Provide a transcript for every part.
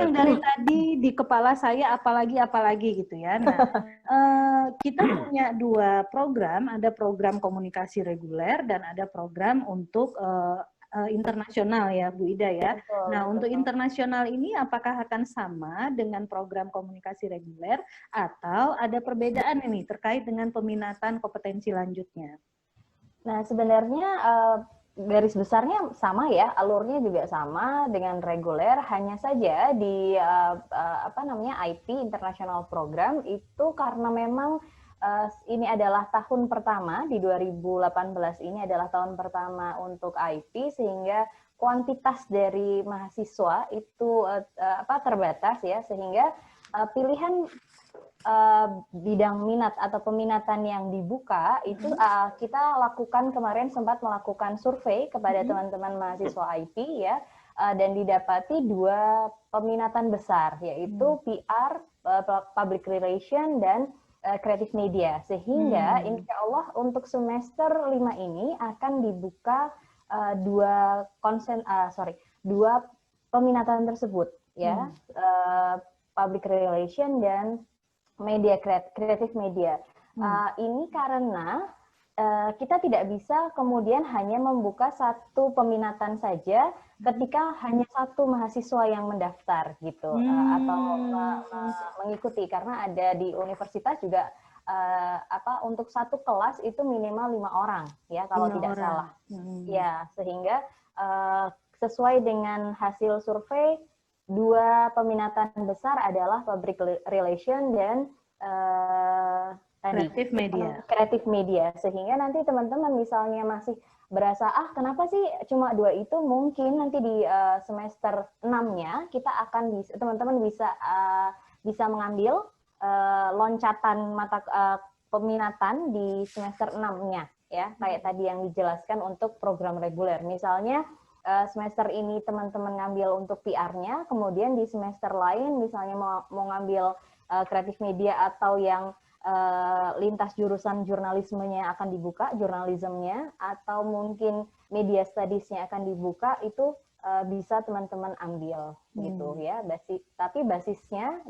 yang dari tadi di kepala saya apalagi gitu ya. Nah, kita punya dua program, ada program komunikasi reguler dan ada program untuk internasional ya Bu Ida ya. Betul, Nah, betul. untuk internasional ini apakah akan sama dengan program komunikasi reguler atau ada perbedaan ini terkait dengan peminatan kompetensi lanjutnya? Nah, sebenarnya garis besarnya sama ya, alurnya juga sama dengan reguler, hanya saja di IP International Program itu karena memang ini adalah tahun pertama di 2018 ini adalah tahun pertama untuk IP, sehingga kuantitas dari mahasiswa itu terbatas ya, sehingga pilihan bidang minat atau peminatan yang dibuka itu kita lakukan kemarin, sempat melakukan survei kepada teman-teman mahasiswa IP ya, dan didapati dua peminatan besar, yaitu PR, Public Relation, dan Creative Media, sehingga insya Allah untuk semester 5 ini akan dibuka dua peminatan tersebut ya, Public Relation dan Creative Media. Ini karena kita tidak bisa kemudian hanya membuka satu peminatan saja ketika hanya satu mahasiswa yang mendaftar gitu, atau mengikuti, karena ada di universitas juga untuk satu kelas itu minimal 5 orang ya kalau tidak salah. Ya, sehingga sesuai dengan hasil survei, dua peminatan besar adalah Public Relation dan Creative Media. Sehingga nanti teman-teman misalnya masih berasa, kenapa sih cuma dua itu, mungkin nanti di semester 6-nya kita akan teman-teman bisa mengambil loncatan mata peminatan di semester 6-nya ya, kayak tadi yang dijelaskan untuk program reguler. Misalnya semester ini teman-teman ngambil untuk PR-nya, kemudian di semester lain misalnya mau ngambil Creative Media atau yang lintas jurusan jurnalismenya akan dibuka, jurnalismnya, atau mungkin media studies-nya akan dibuka, itu bisa teman-teman ambil gitu ya. Tapi basisnya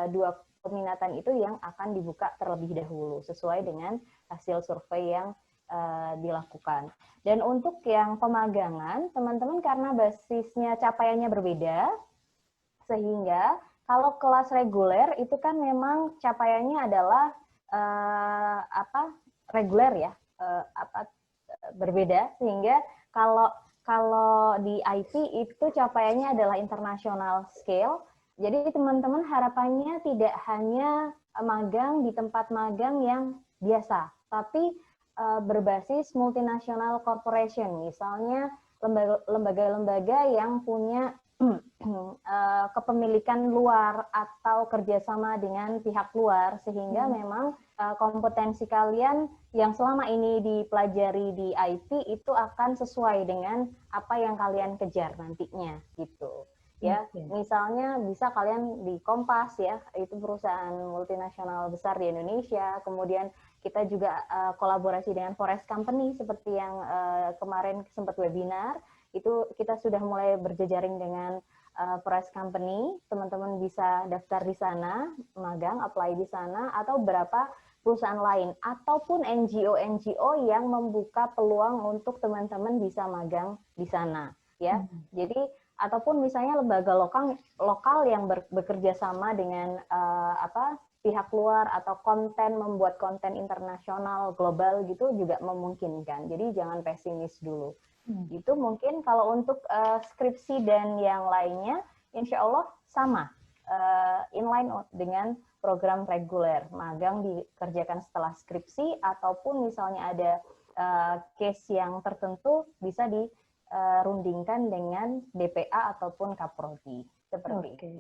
dua peminatan itu yang akan dibuka terlebih dahulu sesuai dengan hasil survei yang dilakukan. Dan untuk yang pemagangan, teman-teman karena basisnya capaiannya berbeda, sehingga kalau kelas reguler itu kan memang capaiannya adalah reguler ya, berbeda, sehingga kalau di IP itu capaiannya adalah international scale. Jadi teman-teman harapannya tidak hanya magang di tempat magang yang biasa, tapi berbasis multinational corporation, misalnya lembaga-lembaga yang punya kepemilikan luar atau kerjasama dengan pihak luar, sehingga memang kompetensi kalian yang selama ini dipelajari di IP itu akan sesuai dengan apa yang kalian kejar nantinya gitu. Ya, misalnya bisa kalian di Kompas ya, itu perusahaan multinasional besar di Indonesia. Kemudian kita juga kolaborasi dengan Forest Company seperti yang kemarin sempat webinar. Itu kita sudah mulai berjejaring dengan Forest Company. Teman-teman bisa daftar di sana, magang, apply di sana, atau berapa perusahaan lain, ataupun NGO-NGO yang membuka peluang untuk teman-teman bisa magang di sana. Ya, jadi ataupun misalnya lembaga lokal yang bekerja sama dengan pihak luar, atau membuat konten internasional global gitu juga memungkinkan. Jadi jangan pesimis dulu. Itu mungkin kalau untuk skripsi dan yang lainnya, insya Allah sama, inline dengan program reguler, magang dikerjakan setelah skripsi, ataupun misalnya ada case yang tertentu bisa dirundingkan dengan DPA ataupun Kaprodi, seperti itu.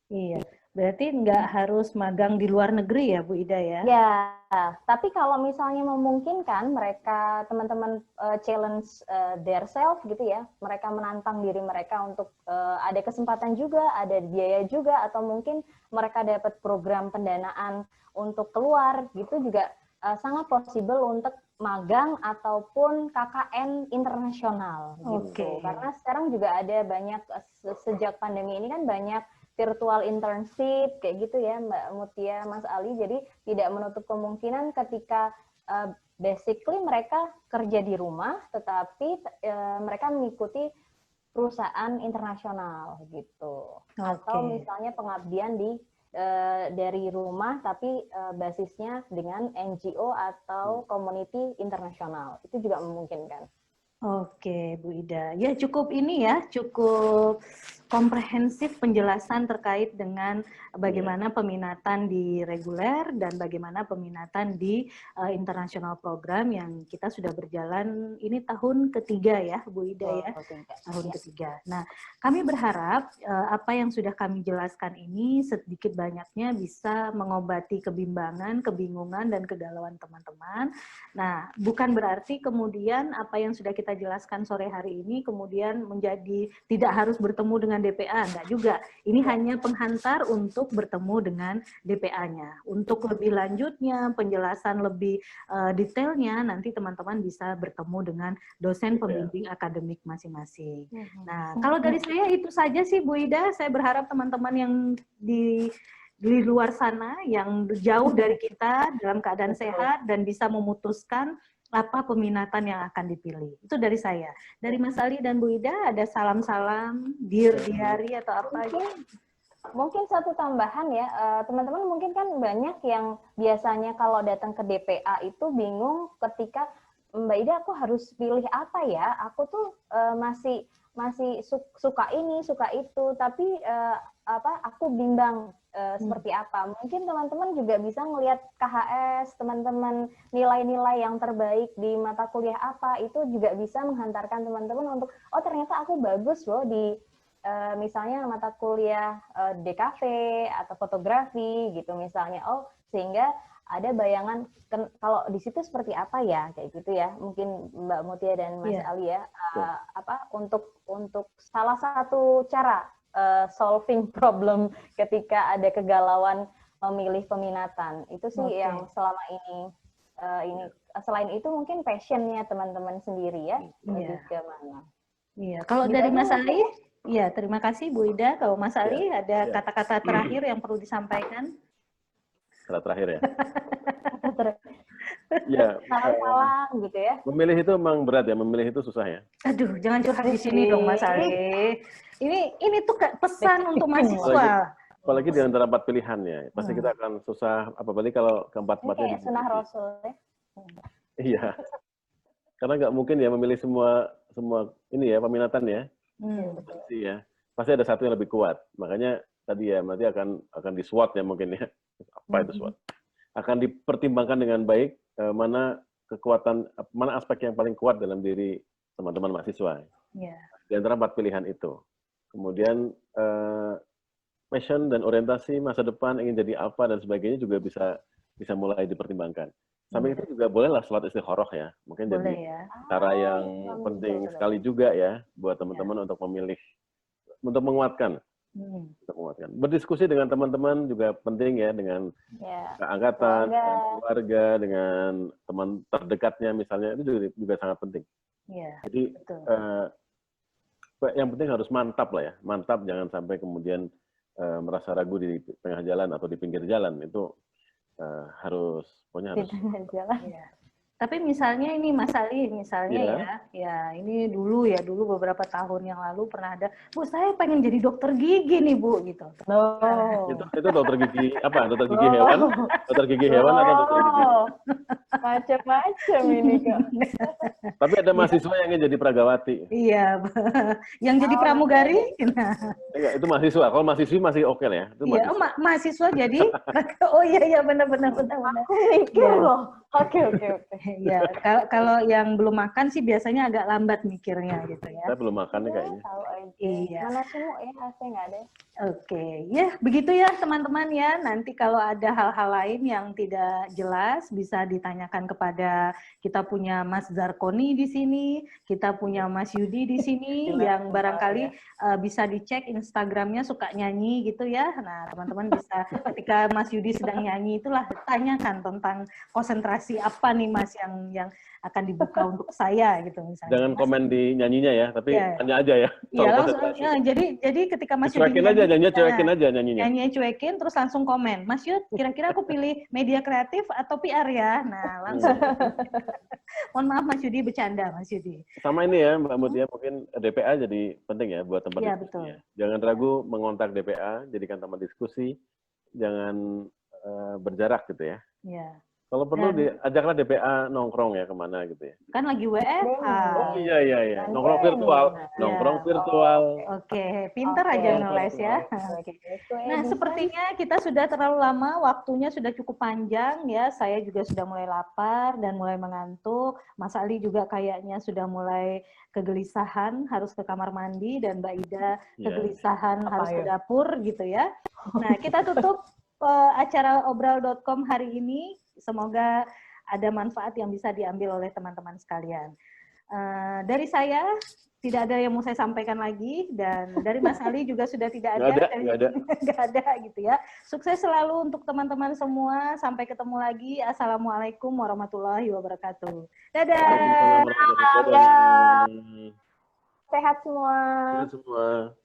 Iya, berarti nggak harus magang di luar negeri ya Bu Ida ya? Ya, tapi kalau misalnya memungkinkan, mereka teman-teman challenge their self gitu ya, mereka menantang diri mereka untuk ada kesempatan juga, ada biaya juga, atau mungkin mereka dapat program pendanaan untuk keluar gitu juga sangat possible untuk magang ataupun KKN internasional gitu. Karena sekarang juga ada banyak, sejak pandemi ini kan banyak virtual internship kayak gitu ya Mbak Mutia, Mas Ali. Jadi tidak menutup kemungkinan ketika basically mereka kerja di rumah, tetapi mereka mengikuti perusahaan internasional gitu. Atau misalnya pengabdian dari rumah tapi basisnya dengan NGO atau community internasional. Itu juga memungkinkan. Oke, Bu Ida. Ya cukup ini ya, cukup komprehensif penjelasan terkait dengan bagaimana peminatan di reguler dan bagaimana peminatan di internasional program yang kita sudah berjalan ini tahun ketiga ya, Bu Ida ya. Tahun ketiga. Nah, kami berharap apa yang sudah kami jelaskan ini sedikit banyaknya bisa mengobati kebimbangan, kebingungan, dan kegalauan teman-teman. Nah, bukan berarti kemudian apa yang sudah kita jelaskan sore hari ini kemudian menjadi tidak harus bertemu dengan DPA, enggak juga. Ini hanya penghantar untuk bertemu dengan DPA-nya. Untuk lebih lanjutnya, penjelasan lebih detailnya, nanti teman-teman bisa bertemu dengan dosen pembimbing akademik masing-masing. Nah, kalau dari saya itu saja sih Bu Ida. Saya berharap teman-teman yang di luar sana yang jauh dari kita dalam keadaan sehat dan bisa memutuskan apa peminatan yang akan dipilih. Itu dari saya. Dari Mas Ali dan Bu Ida ada salam-salam, diary atau apa? Mungkin satu tambahan ya, teman-teman mungkin kan banyak yang biasanya kalau datang ke DPA itu bingung ketika Mbak Ida aku harus pilih apa ya? Aku tuh masih suka ini, suka itu, tapi aku bimbang seperti apa. Mungkin teman-teman juga bisa melihat KHS, teman-teman nilai-nilai yang terbaik di mata kuliah apa, itu juga bisa menghantarkan teman-teman untuk, oh ternyata aku bagus loh di misalnya mata kuliah DKV atau fotografi gitu misalnya. Oh, sehingga ada bayangan kalau di situ seperti apa ya, kayak gitu ya. Mungkin Mbak Mutia dan Mas Ali ya, untuk salah satu cara solving problem ketika ada kegalauan memilih peminatan. Itu sih yang selama ini selain itu mungkin passionnya teman-teman sendiri ya, lebih ke mana. Iya, kalau dari Mas Ali, ya terima kasih Bu Ida. Kalau Mas Ali ada kata-kata terakhir yang perlu disampaikan? Kata terakhir ya? Ya, salam gitu ya. Memilih itu memang berat ya, memilih itu susah ya. Aduh, jangan curhat di sini dong Mas Ali. Ini tuh pesan untuk mahasiswa. Apalagi di antara 4 pilihan ya, pasti kita akan susah, apalagi kalau keempat-empatnya. Kayak sunnah Rasul ya. Iya, karena nggak mungkin ya memilih semua ini ya peminatan ya. Ya. Pasti ada satu yang lebih kuat. Makanya tadi ya nanti akan di SWOT ya mungkin ya. Apa itu SWOT? Akan dipertimbangkan dengan baik mana kekuatan, mana aspek yang paling kuat dalam diri teman-teman mahasiswa. Di antara 4 pilihan itu. Kemudian passion dan orientasi masa depan ingin jadi apa dan sebagainya juga bisa mulai dipertimbangkan. Samping itu juga bolehlah sholat istikharah ya. Mungkin jadi cara yang penting sekali juga ya buat teman-teman untuk memilih, untuk menguatkan. Berdiskusi dengan teman-teman juga penting ya, dengan angkatan, dengan keluarga, dengan teman terdekatnya misalnya, itu juga sangat penting. Jadi yang penting harus mantap lah ya, mantap, jangan sampai kemudian merasa ragu di tengah jalan atau di pinggir jalan. Itu harus jalan. Tapi misalnya ini Mas Ali, misalnya ya ini dulu beberapa tahun yang lalu pernah ada, Bu saya pengen jadi dokter gigi nih Bu gitu. Itu dokter gigi apa? Dokter gigi hewan? Dokter gigi hewan atau dokter gigi? Macam-macam ini Kak. Tapi ada mahasiswa yang ingin jadi pragawati. Iya, yang jadi pramugari. Enggak, itu mahasiswa. Kalau mahasiswi masih oke lah ya. Iya, mahasiswa jadi. Oh iya benar. Aku mikir loh. Oke. Ya, kalau yang belum makan sih biasanya agak lambat mikirnya gitu ya. Saya belum makan nih kayaknya. Tahu aja. Mana semua ya, saya nggak ada. Oke, ya begitu ya teman-teman ya. Nanti kalau ada hal-hal lain yang tidak jelas bisa ditanyakan kepada, kita punya Mas Zarkoni di sini, kita punya Mas Yudi di sini yang barangkali bisa dicek Instagramnya suka nyanyi gitu ya. Nah teman-teman bisa ketika Mas Yudi sedang nyanyi itulah tanyakan tentang konsentrasi sesi apa nih Mas yang akan dibuka untuk saya gitu misalnya. Jangan Mas, komen di nyanyinya ya, tapi ya. tanya aja ya. Iya langsung. Ya, jadi ketika Mas Yudi cuekin aja, nyanyinya cuekin aja nyanyinya. Nyanyinya cuekin, terus langsung komen. Mas Yud, kira-kira aku pilih media kreatif atau PR ya? Nah langsung. Mohon maaf Mas Yudi, bercanda Mas Yudi. Sama ini ya Mbak Mut ya, mungkin DPA jadi penting ya buat tempat diskusi. Ya. Jangan ragu mengontak DPA, jadikan tempat diskusi. Jangan berjarak gitu ya. Iya. Kalau perlu diajaklah DPA nongkrong ya kemana gitu ya. Kan lagi WFH. Oh iya. Nongkrong virtual. Nongkrong virtual. Oke, pinter aja nulis ya. Oke. Nah, sepertinya kita sudah terlalu lama, waktunya sudah cukup panjang ya. Saya juga sudah mulai lapar dan mulai mengantuk. Mas Ali juga kayaknya sudah mulai kegelisahan, harus ke kamar mandi, dan Mbak Ida kegelisahan harus ke dapur gitu ya. Nah, kita tutup acara obrol.com hari ini. Semoga ada manfaat yang bisa diambil oleh teman-teman sekalian. Dari saya tidak ada yang mau saya sampaikan lagi, dan dari Mas Ali juga sudah tidak ada. Nggak ada gitu ya. Sukses selalu untuk teman-teman semua. Sampai ketemu lagi. Assalamualaikum warahmatullahi wabarakatuh. Dadah. Sehat semua. Sehat semua.